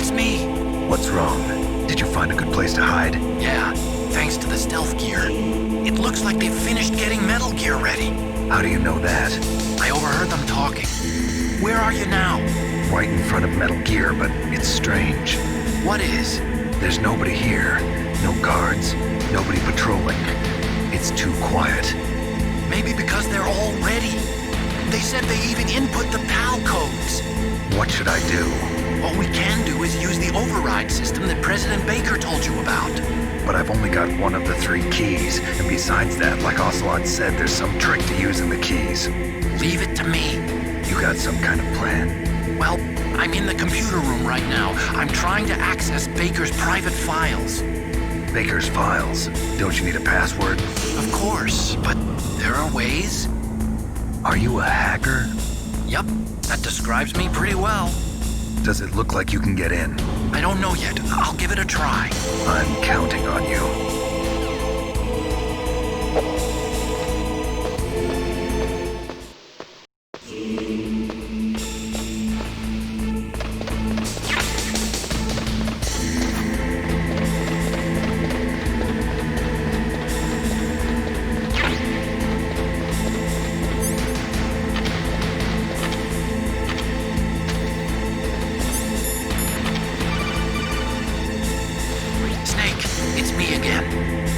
it's me. What's wrong? Did you find a good place to hide? Yeah, thanks to the stealth gear. It looks like they've finished getting Metal Gear ready. How do you know that? I overheard them talking. Where are you now? Right in front of Metal Gear, but it's strange. What is? There's nobody here. No guards, nobody patrolling. It's too quiet. Maybe because they're all ready. They said they even input the PAL codes. What should I do? All we can do is use the override system that President Baker told you about. But I've only got one of the 3 keys, and besides that, like Ocelot said, there's some trick to using the keys. Leave it to me. You got some kind of plan? Well, I'm in the computer room right now. I'm trying to access Baker's private files. Baker's files? Don't you need a password? Of course, but there are ways. Are you a hacker? Yup, that describes me pretty well. Does it look like you can get in? I don't know yet. I'll give it a try. I'm counting on you.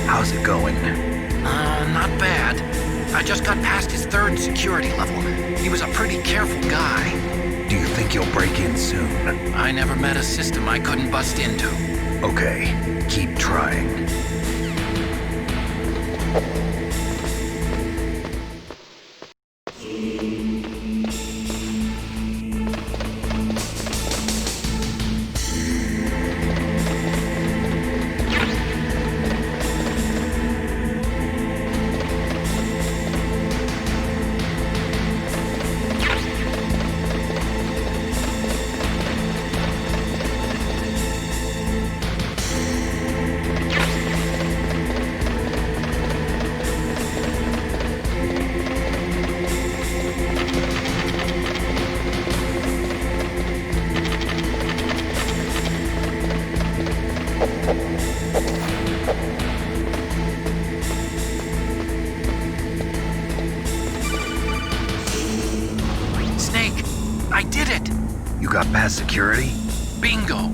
How's it going? Not bad. I just got past his 3rd security level. He was a pretty careful guy. Do you think you'll break in soon? I never met a system I couldn't bust into. Okay, keep trying. I did it! You got past security? Bingo!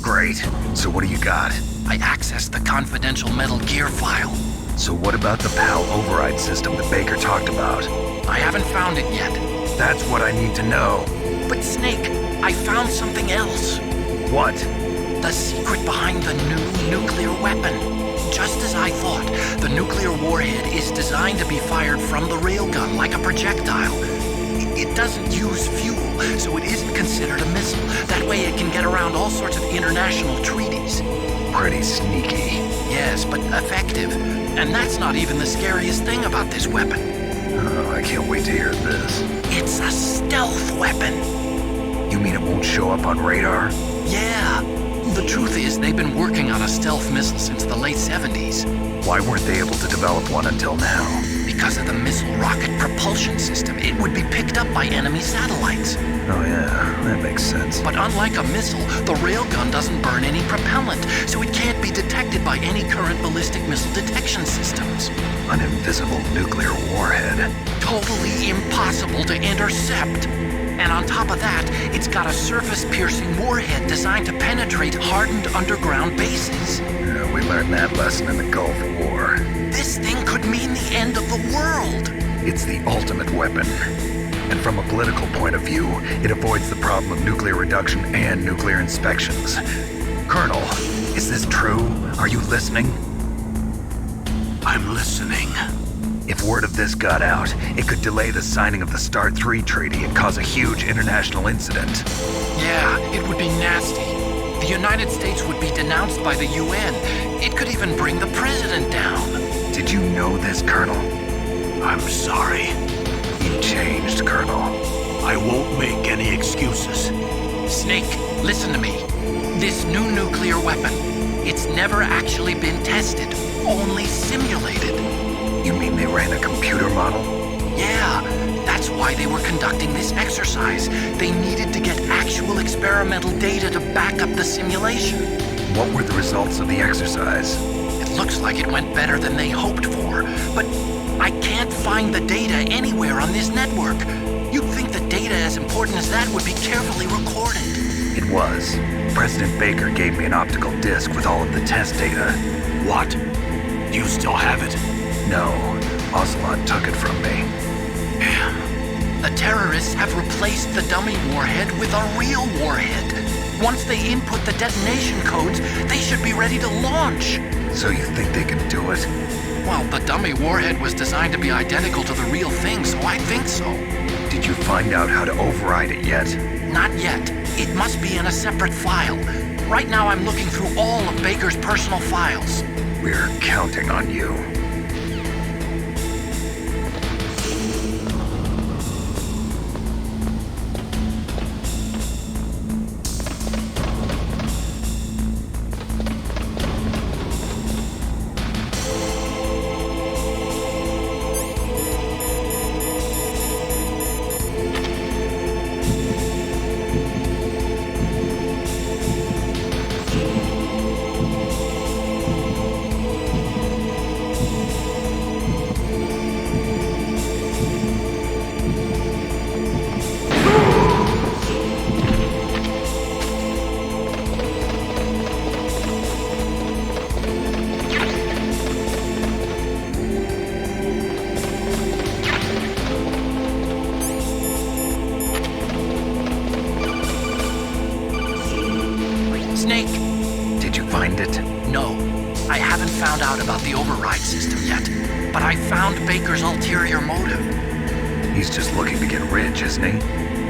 Great. So what do you got? I accessed the confidential Metal Gear file. So what about the PAL override system that Baker talked about? I haven't found it yet. That's what I need to know. But Snake, I found something else. What? The secret behind the new nuclear weapon. Just as I thought, the nuclear warhead is designed to be fired from the railgun like a projectile. It doesn't use fuel, so it isn't considered a missile. That way it can get around all sorts of international treaties. Pretty sneaky. Yes, but effective. And that's not even the scariest thing about this weapon. Oh, I can't wait to hear this. It's a stealth weapon. You mean it won't show up on radar? Yeah. The truth is, they've been working on a stealth missile since the late 70s. Why weren't they able to develop one until now? Because of the missile rocket propulsion system, it would be picked up by enemy satellites. Oh yeah, that makes sense. But unlike a missile, the railgun doesn't burn any propellant, so it can't be detected by any current ballistic missile detection systems. An invisible nuclear warhead. Totally impossible to intercept. And on top of that, it's got a surface-piercing warhead designed to penetrate hardened underground bases. Yeah, we learned that lesson in the Gulf War. This thing could mean the end of the world. It's the ultimate weapon. And from a political point of view, it avoids the problem of nuclear reduction and nuclear inspections. Colonel, is this true? Are you listening? I'm listening. If word of this got out, it could delay the signing of the START 3 treaty and cause a huge international incident. Yeah, it would be nasty. The United States would be denounced by the UN. It could even bring the president down. Did you know this, Colonel? I'm sorry. You changed, Colonel. I won't make any excuses. Snake, listen to me. This new nuclear weapon, it's never actually been tested, only simulated. You mean they ran a computer model? Yeah, that's That's why they were conducting this exercise. They needed to get actual experimental data to back up the simulation. What were the results of the exercise? It looks like it went better than they hoped for, but I can't find the data anywhere on this network. You'd think the data as important as that would be carefully recorded. It was. President Baker gave me an optical disc with all of the test data. What? Do you still have it? No, Ocelot took it from me. The terrorists have replaced the dummy warhead with a real warhead. Once they input the detonation codes, they should be ready to launch. So you think they can do it? Well, the dummy warhead was designed to be identical to the real thing, so I think so. Did you find out how to override it yet? Not yet. It must be in a separate file. Right now I'm looking through all of Baker's personal files. We're counting on you. Snake! Did you find it? No. I haven't found out about the override system yet, but I found Baker's ulterior motive. He's just looking to get rich, isn't he?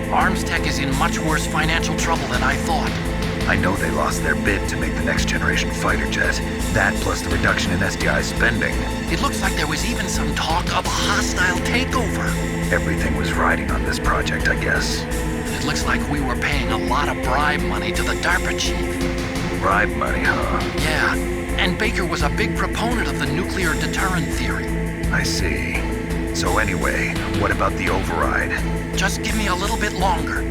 Armstech is in much worse financial trouble than I thought. I know they lost their bid to make the next generation fighter jet. That plus the reduction in SDI spending. It looks like there was even some talk of a hostile takeover. Everything was riding on this project, I guess. It looks like we were paying a lot of bribe money to the DARPA chief. Bribe money, huh? Yeah, and Baker was a big proponent of the nuclear deterrent theory. I see. So anyway, what about the override? Just give me a little bit longer.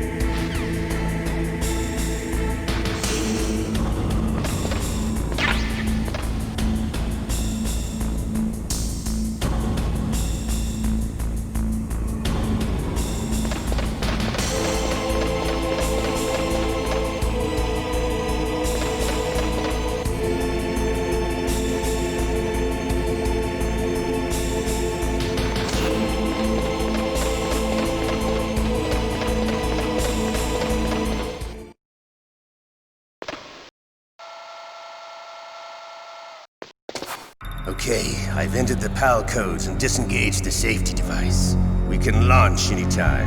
Okay, I've entered the PAL codes and disengaged the safety device. We can launch anytime.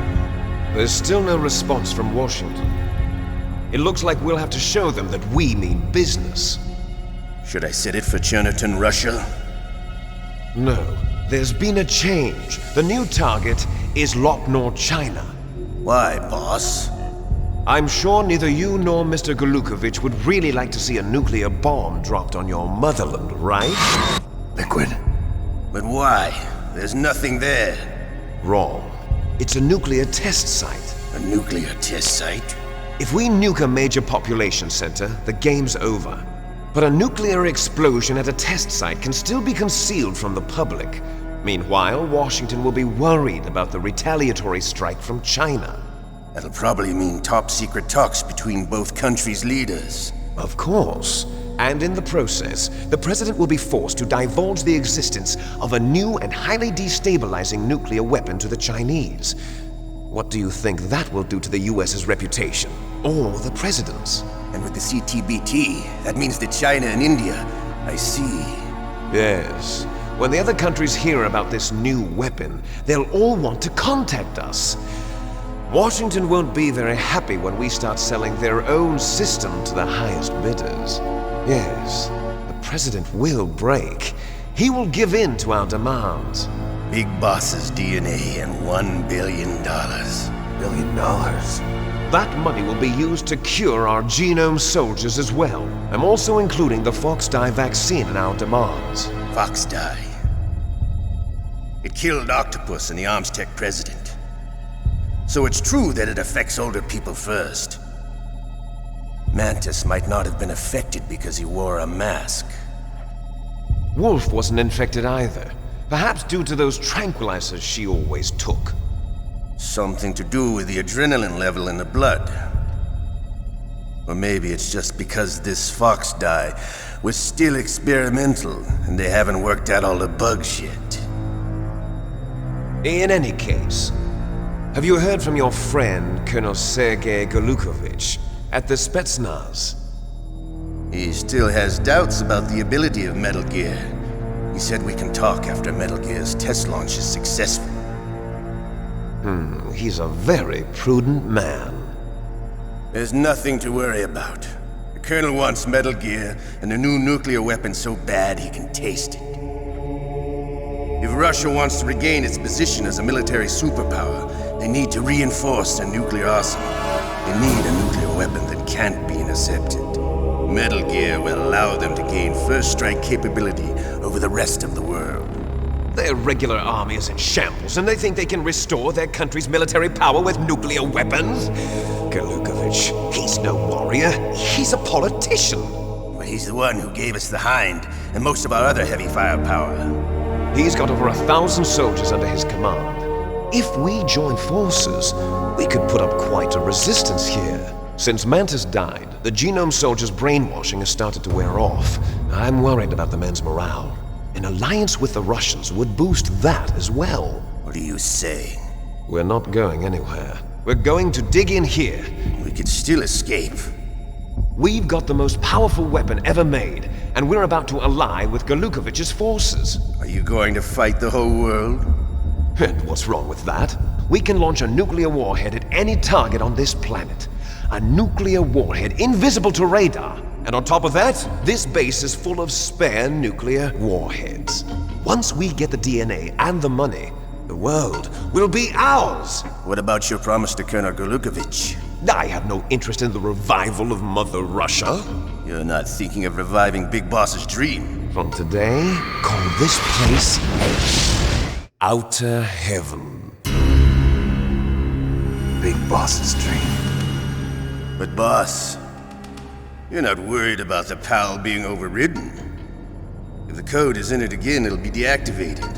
There's still no response from Washington. It looks like we'll have to show them that we mean business. Should I set it for Cherniton, Russia? No, there's been a change. The new target is Lopnor, China. Why, boss? I'm sure neither you nor Mr. Golukovich would really like to see a nuclear bomb dropped on your motherland, right? Liquid. But why? There's nothing there. Wrong. It's a nuclear test site. A nuclear test site? If we nuke a major population center, the game's over. But a nuclear explosion at a test site can still be concealed from the public. Meanwhile, Washington will be worried about the retaliatory strike from China. That'll probably mean top-secret talks between both countries' leaders. Of course. And in the process, the president will be forced to divulge the existence of a new and highly destabilizing nuclear weapon to the Chinese. What do you think that will do to the US's reputation? Or the president's? And with the CTBT, that means that China and India. I see. Yes. When the other countries hear about this new weapon, they'll all want to contact us. Washington won't be very happy when we start selling their own system to the highest bidders. Yes, the president will break. He will give in to our demands. Big boss's DNA and $1 billion. $1 billion? That money will be used to cure our genome soldiers as well. I'm also including the Fox-Die vaccine in our demands. Fox-Die? It killed Octopus and the Armstech president. So it's true that it affects older people first. Mantis might not have been affected because he wore a mask. Wolf wasn't infected either. Perhaps due to those tranquilizers she always took. Something to do with the adrenaline level in the blood. Or maybe it's just because this fox dye was still experimental and they haven't worked out all the bugs yet. In any case, have you heard from your friend, Colonel Sergei Golukovich, at the Spetsnaz? He still has doubts about the ability of Metal Gear. He said we can talk after Metal Gear's test launch is successful. He's a very prudent man. There's nothing to worry about. The Colonel wants Metal Gear and a new nuclear weapon so bad he can taste it. If Russia wants to regain its position as a military superpower, they need to reinforce their nuclear arsenal. They need a nuclear weapon that can't be intercepted. Metal Gear will allow them to gain first strike capability over the rest of the world. Their regular army is in shambles, and they think they can restore their country's military power with nuclear weapons? Golukovich, he's no warrior. He's a politician. Well, he's the one who gave us the Hind and most of our other heavy firepower. He's got over 1,000 soldiers under his command. If we join forces, we could put up quite a resistance here. Since Mantis died, the Genome Soldiers' brainwashing has started to wear off. I'm worried about the men's morale. An alliance with the Russians would boost that as well. What are you saying? We're not going anywhere. We're going to dig in here. We could still escape. We've got the most powerful weapon ever made, and we're about to ally with Golukovich's forces. Are you going to fight the whole world? And what's wrong with that? We can launch a nuclear warhead at any target on this planet. A nuclear warhead invisible to radar. And on top of that, this base is full of spare nuclear warheads. Once we get the DNA and the money, the world will be ours! What about your promise to Colonel Golukovich? I have no interest in the revival of Mother Russia. You're not thinking of reviving Big Boss's dream. From today, call this place Outer Heaven. Big Boss's dream. But boss, you're not worried about the PAL being overridden. If the code is in it again, it'll be deactivated.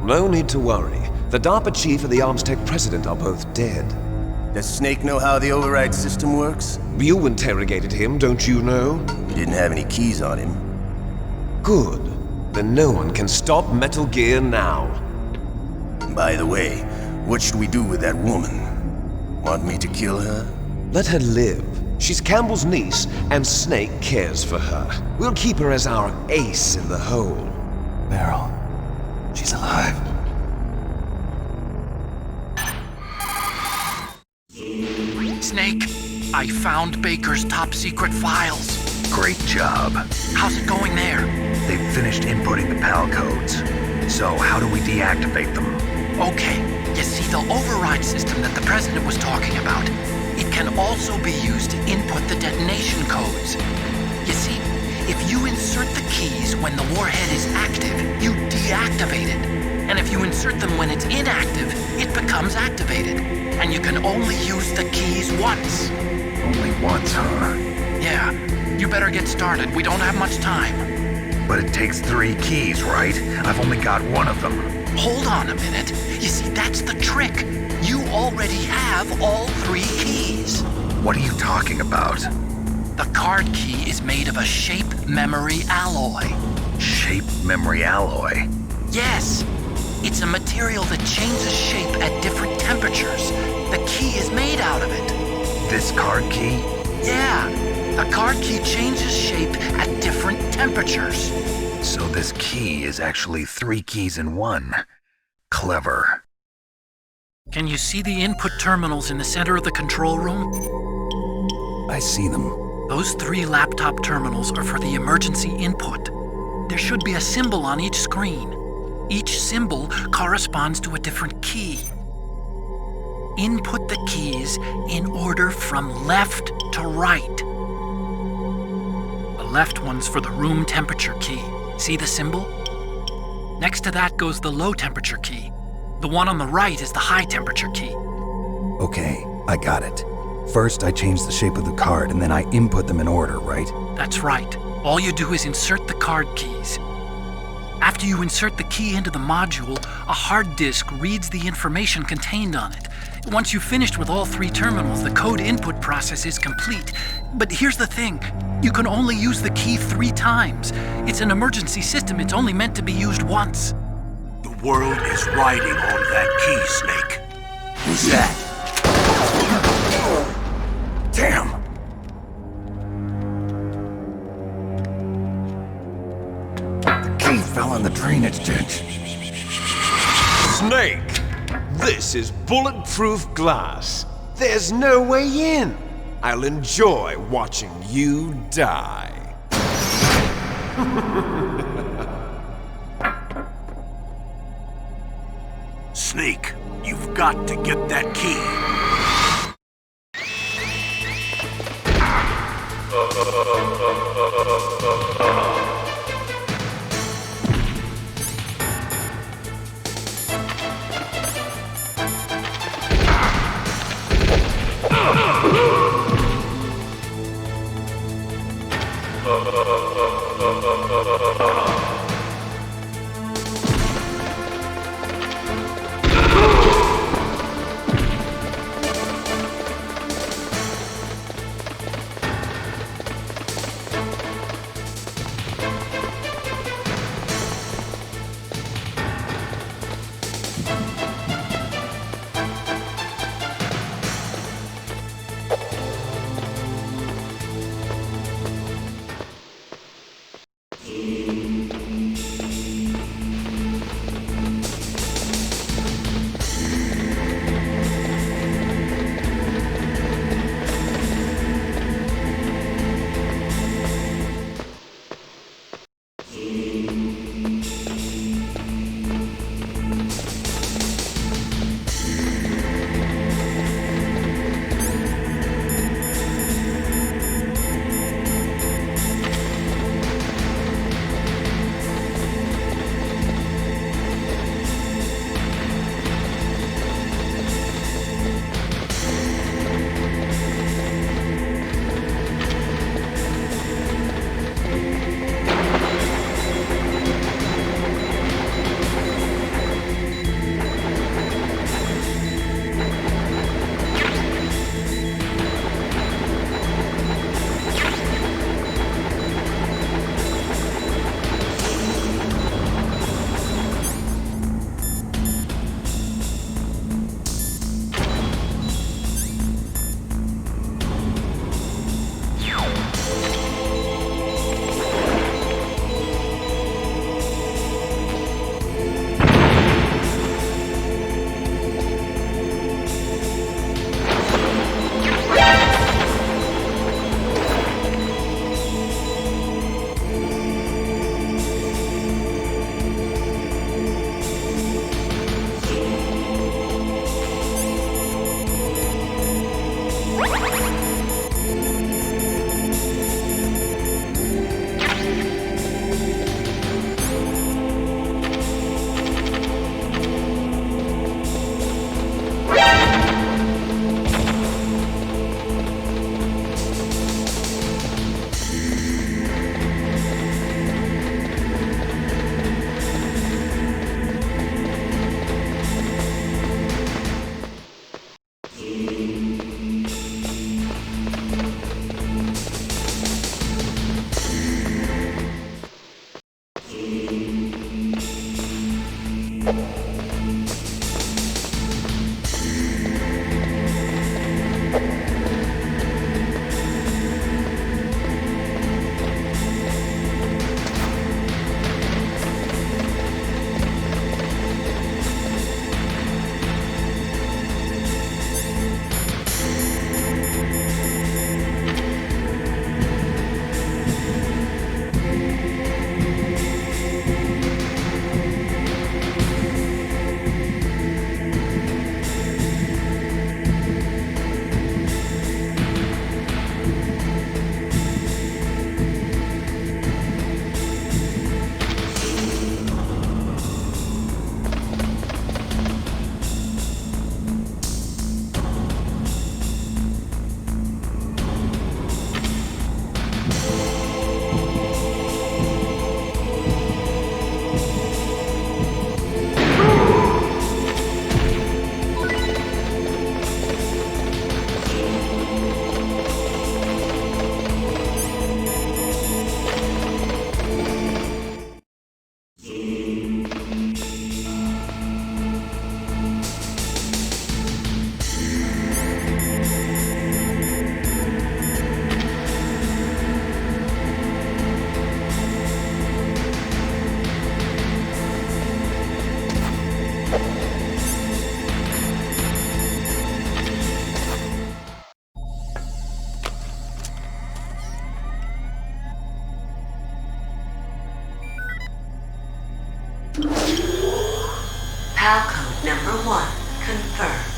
No need to worry. The DARPA chief and the Arms Tech president are both dead. Does Snake know how the override system works? You interrogated him, don't you know? He didn't have any keys on him. Good. Then no one can stop Metal Gear now. By the way, what should we do with that woman? Want me to kill her? Let her live. She's Campbell's niece, and Snake cares for her. We'll keep her as our ace in the hole. Meryl, she's alive. Snake, I found Baker's top-secret files. Great job. How's it going there? They've finished inputting the PAL codes. So how do we deactivate them? Okay, you see the override system that the President was talking about. It can also be used to input the detonation codes. You see, if you insert the keys when the warhead is active, you deactivate it. And if you insert them when it's inactive, it becomes activated. And you can only use the keys once. Only once, huh? Yeah, you better get started. We don't have much time. But it takes 3 keys, right? I've only got one of them. Hold on a minute. You see, that's the trick. You already have all 3 keys. What are you talking about? The card key is made of a shape memory alloy. Shape memory alloy? Yes. It's a material that changes shape at different temperatures. The key is made out of it. This card key? Yeah. The card key changes shape at different temperatures. So this key is actually 3 keys in one. Clever. Can you see the input terminals in the center of the control room? I see them. Those 3 laptop terminals are for the emergency input. There should be a symbol on each screen. Each symbol corresponds to a different key. Input the keys in order from left to right. The left one's for the room temperature key. See the symbol? Next to that goes the low temperature key. The one on the right is the high temperature key. Okay, I got it. First, I change the shape of the card, and then I input them in order, right? That's right. All you do is insert the card keys. After you insert the key into the module, a hard disk reads the information contained on it. Once you've finished with all 3 terminals, the code input process is complete. But here's the thing. You can only use the key 3 times. It's an emergency system. It's only meant to be used once. The world is riding on that key, Snake. Who's that? Damn! The key fell in the drainage ditch. Snake! This is bulletproof glass. There's no way in. I'll enjoy watching you die. Snake, you've got to get that key. PAL code number 1 confirmed.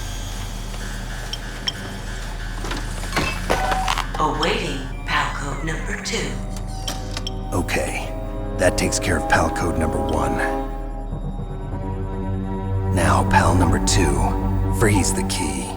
Awaiting PAL code number 2. Okay, that takes care of PAL code number 1. Now, PAL number 2, freeze the key.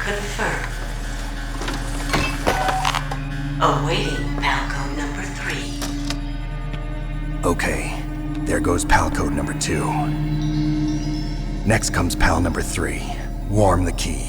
Confirm. Awaiting Palco number 3. Okay, there goes pal code number 2. Next comes pal number 3. Warm the key.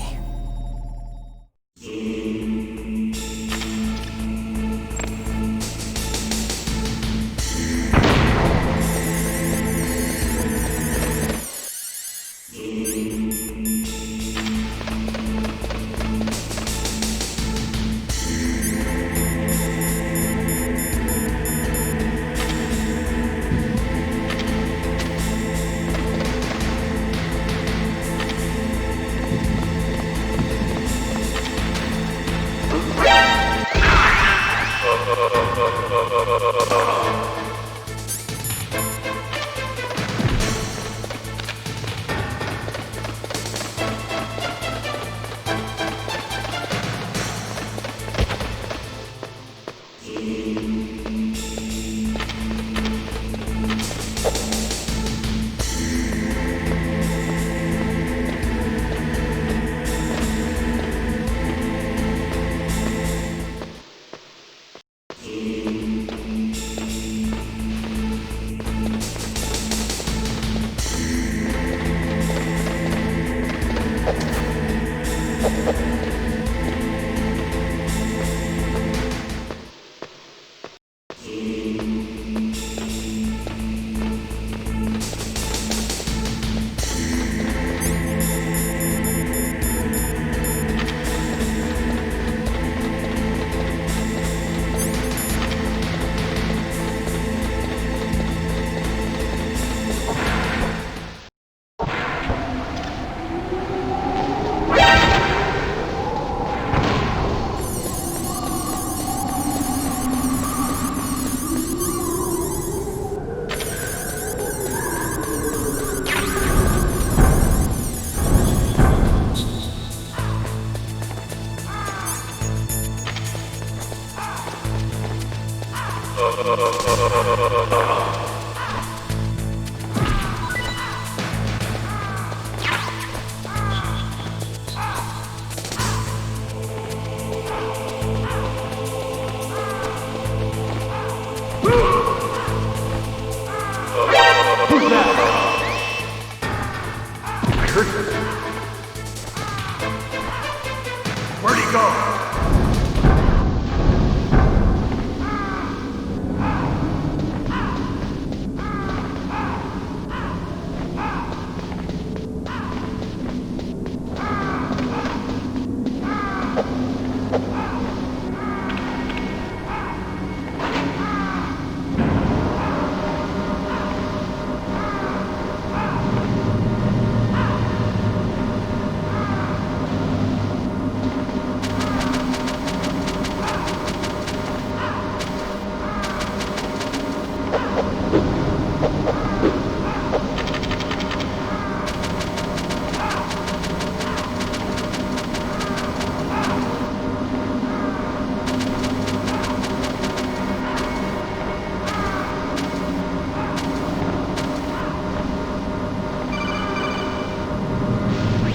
Where'd he go?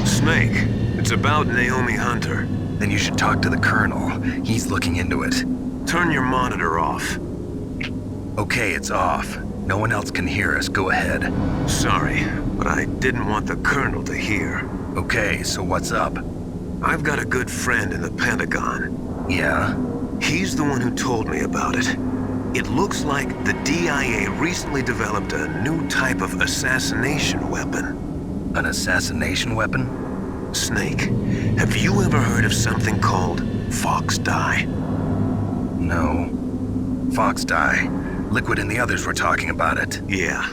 Snake, it's about Naomi Hunter. Then you should talk to the Colonel. He's looking into it. Turn your monitor off. Okay, it's off. No one else can hear us. Go ahead. Sorry, but I didn't want the Colonel to hear. Okay, so what's up? I've got a good friend in the Pentagon. Yeah? He's the one who told me about it. It looks like the DIA recently developed a new type of assassination weapon. An assassination weapon? Snake, have you ever heard of something called Fox Dye? No. Fox dye. Liquid and the others were talking about it. Yeah.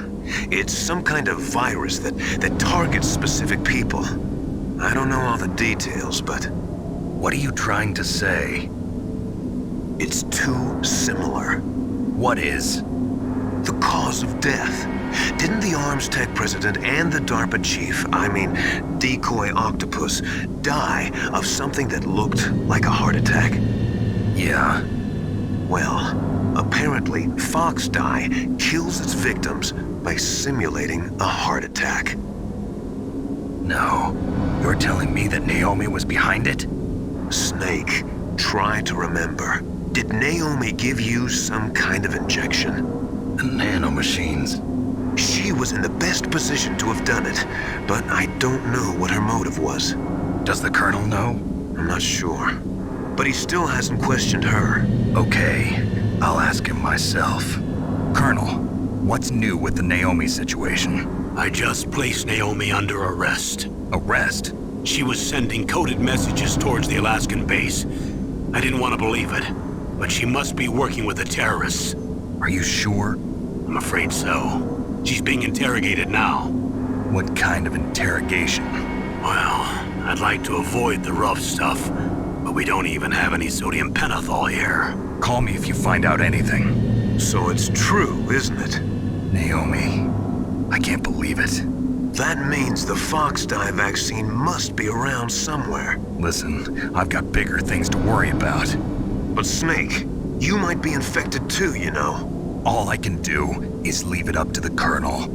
It's some kind of virus that targets specific people. I don't know all the details, but... What are you trying to say? it's too similar. What is? The cause of death. Didn't the Arms Tech president and the DARPA chief, Decoy Octopus, die of something that looked like a heart attack? Yeah. Well, apparently Fox Dye kills its victims by simulating a heart attack. No. You're telling me that Naomi was behind it? Snake, try to remember. Did Naomi give you some kind of injection? The nanomachines. She was in the best position to have done it, but I don't know what her motive was. Does the Colonel know? I'm not sure. But he still hasn't questioned her. Okay, I'll ask him myself. Colonel, what's new with the Naomi situation? I just placed Naomi under arrest. Arrest? She was sending coded messages towards the Alaskan base. I didn't want to believe it, but she must be working with the terrorists. Are you sure? I'm afraid so. She's being interrogated now. What kind of interrogation? Well, I'd like to avoid the rough stuff, but we don't even have any sodium pentothal here. Call me if you find out anything. So it's true, isn't it? Naomi, I can't believe it. That means the Fox dye vaccine must be around somewhere. Listen, I've got bigger things to worry about. But Snake, you might be infected too, you know. All I can do is leave it up to the Colonel.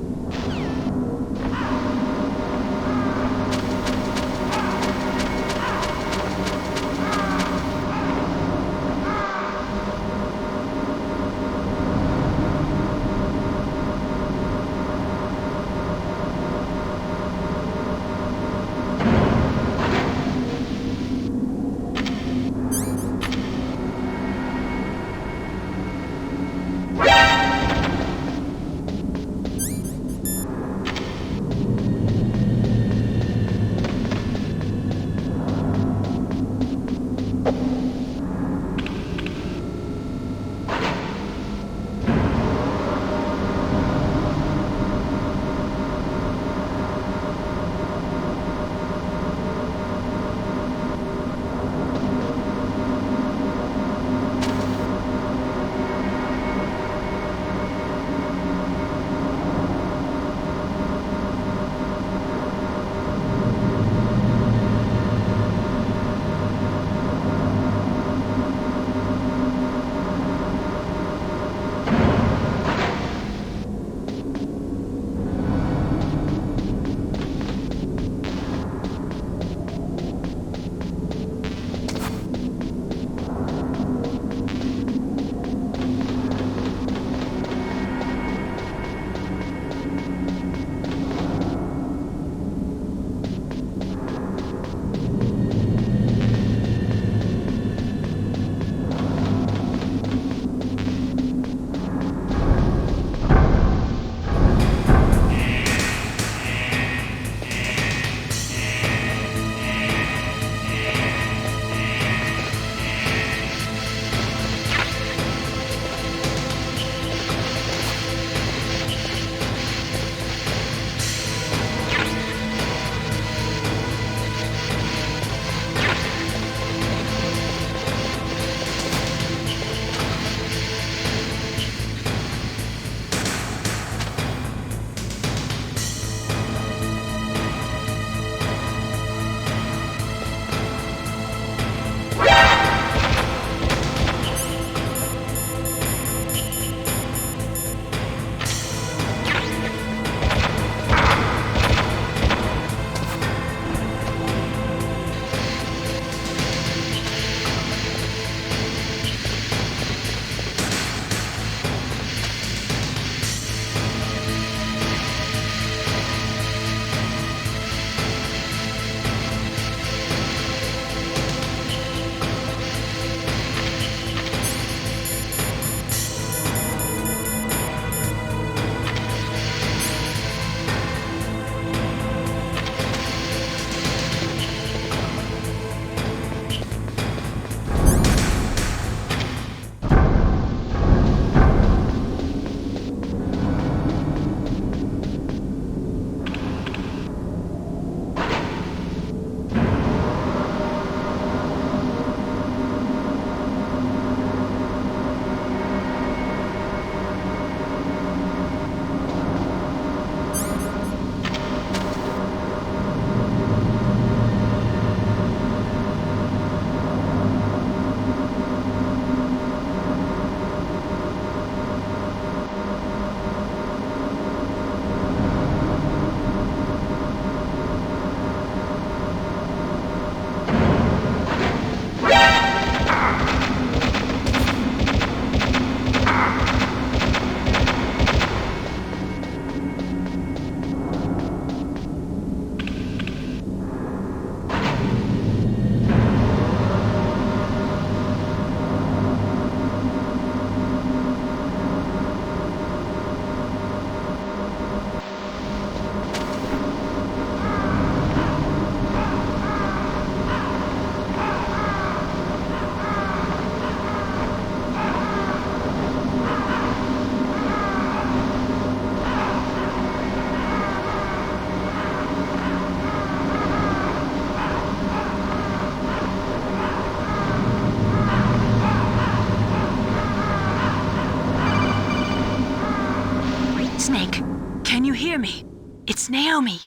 hear me? It's Naomi.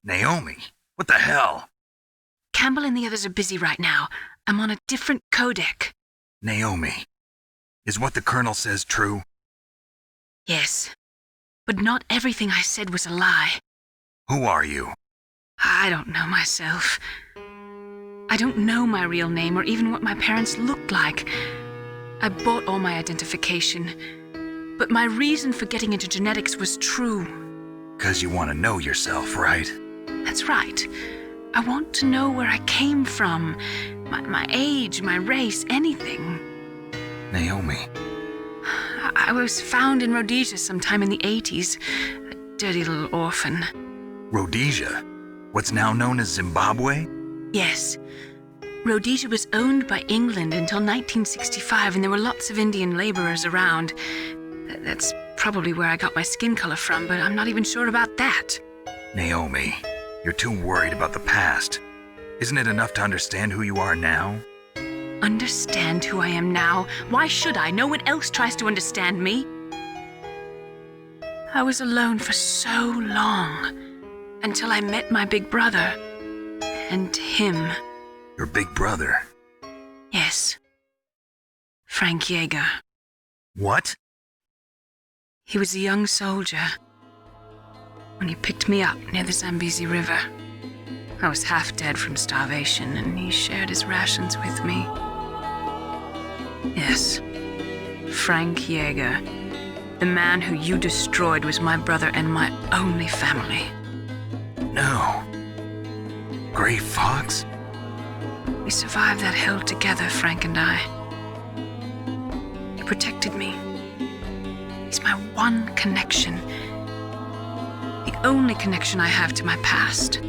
Naomi? What the hell? Campbell and the others are busy right now. I'm on a different codec. Naomi, is what the Colonel says true? Yes. But not everything I said was a lie. Who are you? I don't know myself. I don't know my real name or even what my parents looked like. I bought all my identification. But my reason for getting into genetics was true. 'Cause you want to know yourself, right? That's right. I want to know where I came from. My age, my race, anything. Naomi. I was found in Rhodesia sometime in the 80s. A dirty little orphan. Rhodesia? What's now known as Zimbabwe? Yes. Rhodesia was owned by England until 1965, and there were lots of Indian laborers around. That's probably where I got my skin color from, but I'm not even sure about that. Naomi, you're too worried about the past. Isn't it enough to understand who you are now? Understand who I am now? Why should I? No one else tries to understand me. I was alone for so long, until I met my big brother. And him. Your big brother? Yes. Frank Yeager. What? He was a young soldier when he picked me up near the Zambezi River. I was half dead from starvation, and he shared his rations with me. Yes, Frank Yeager. The man who you destroyed was my brother and my only family. No. Gray Fox? We survived that hell together, Frank and I. He protected me. He's my one connection. The only connection I have to my past.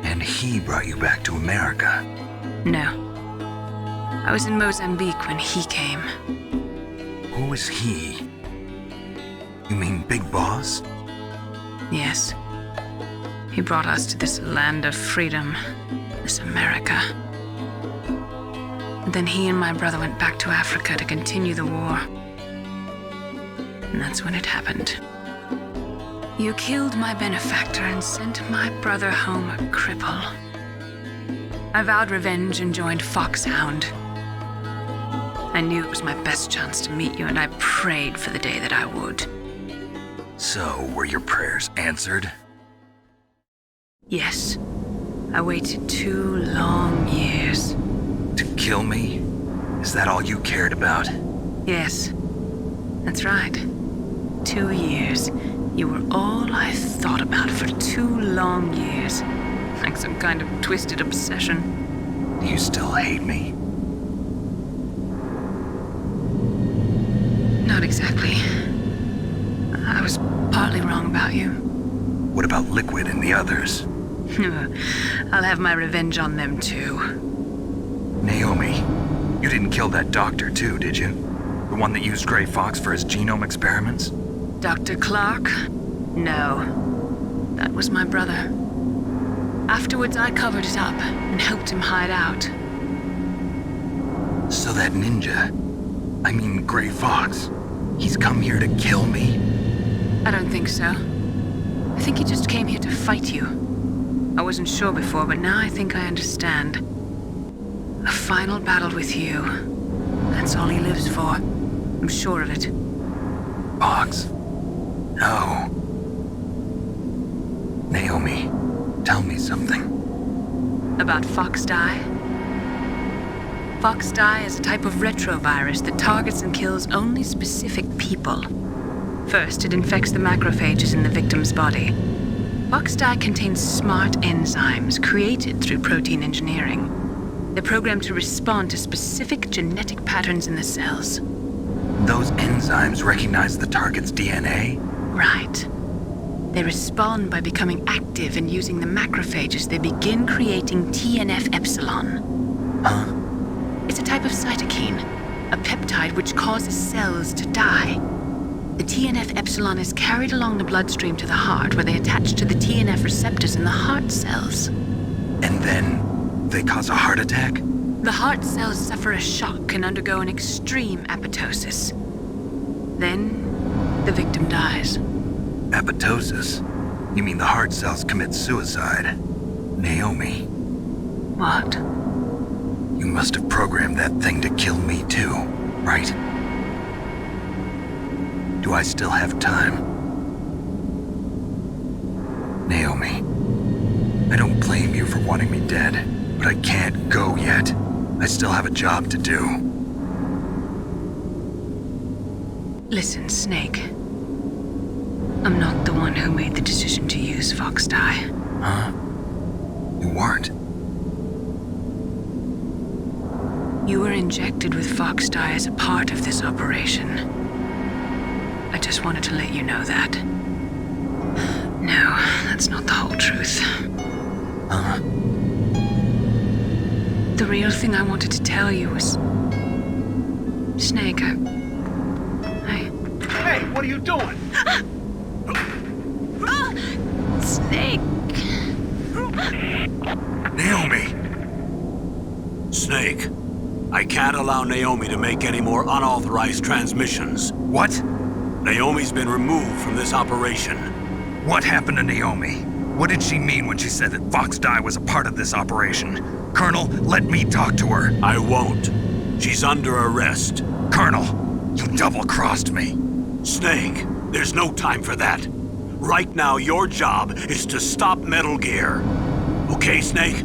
And he brought you back to America? No. I was in Mozambique when he came. Who is he? You mean Big Boss? Yes. He brought us to this land of freedom, this America. And then he and my brother went back to Africa to continue the war. And that's when it happened. You killed my benefactor and sent my brother home a cripple. I vowed revenge and joined Foxhound. I knew it was my best chance to meet you, and I prayed for the day that I would. So, were your prayers answered? Yes. I waited 2 long years. To kill me? Is that all you cared about? Yes. That's right. 2 years. You were all I thought about for 2 long years. Like some kind of twisted obsession. Do you still hate me? Not exactly. I was partly wrong about you. What about Liquid and the others? I'll have my revenge on them too. Naomi, you didn't kill that doctor too, did you? The one that used Gray Fox for his genome experiments? Dr. Clark? No. That was my brother. Afterwards, I covered it up and helped him hide out. So that ninja, I mean Gray Fox, he's come here to kill me? I don't think so. I think he just came here to fight you. I wasn't sure before, but now I think I understand. A final battle with you. That's all he lives for. I'm sure of it. Fox? No. Naomi, tell me something. About Fox Die? Fox Die is a type of retrovirus that targets and kills only specific people. First, it infects the macrophages in the victim's body. Fox Die contains smart enzymes created through protein engineering. They're programmed to respond to specific genetic patterns in the cells. Those enzymes recognize the target's DNA? Right. They respond by becoming active and using the macrophages. They begin creating TNF-epsilon. Huh? It's a type of cytokine, a peptide which causes cells to die. The TNF-epsilon is carried along the bloodstream to the heart, where they attach to the TNF receptors in the heart cells. And then they cause a heart attack? The heart cells suffer a shock and undergo an extreme apoptosis. Then, the victim dies. Apoptosis? You mean the heart cells commit suicide? Naomi, What? you must have programmed that thing to kill me too, right? Do I still have time? Naomi, I don't blame you for wanting me dead, but I can't go yet. I still have a job to do. Listen, Snake. I'm not the one who made the decision to use Fox Dye. Huh? You weren't? You were injected with Fox Dye as a part of this operation. I just wanted to let you know that. No, that's not the whole truth. Huh? The real thing I wanted to tell you was... Snake, Hey, what are you doing? Snake! Naomi! Snake, I can't allow Naomi to make any more unauthorized transmissions. What? Naomi's been removed from this operation. What happened to Naomi? What did she mean when she said that Fox Dye was a part of this operation? Colonel, let me talk to her. I won't. She's under arrest. Colonel, you double-crossed me. Snake, there's no time for that. Right now, your job is to stop Metal Gear. Okay, Snake?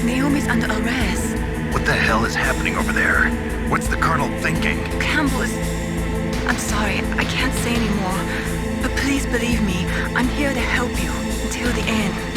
Naomi's under arrest. What the hell is happening over there? What's the Colonel thinking? Campbell is... I'm sorry, I can't say anymore. But please believe me, I'm here to help you until the end.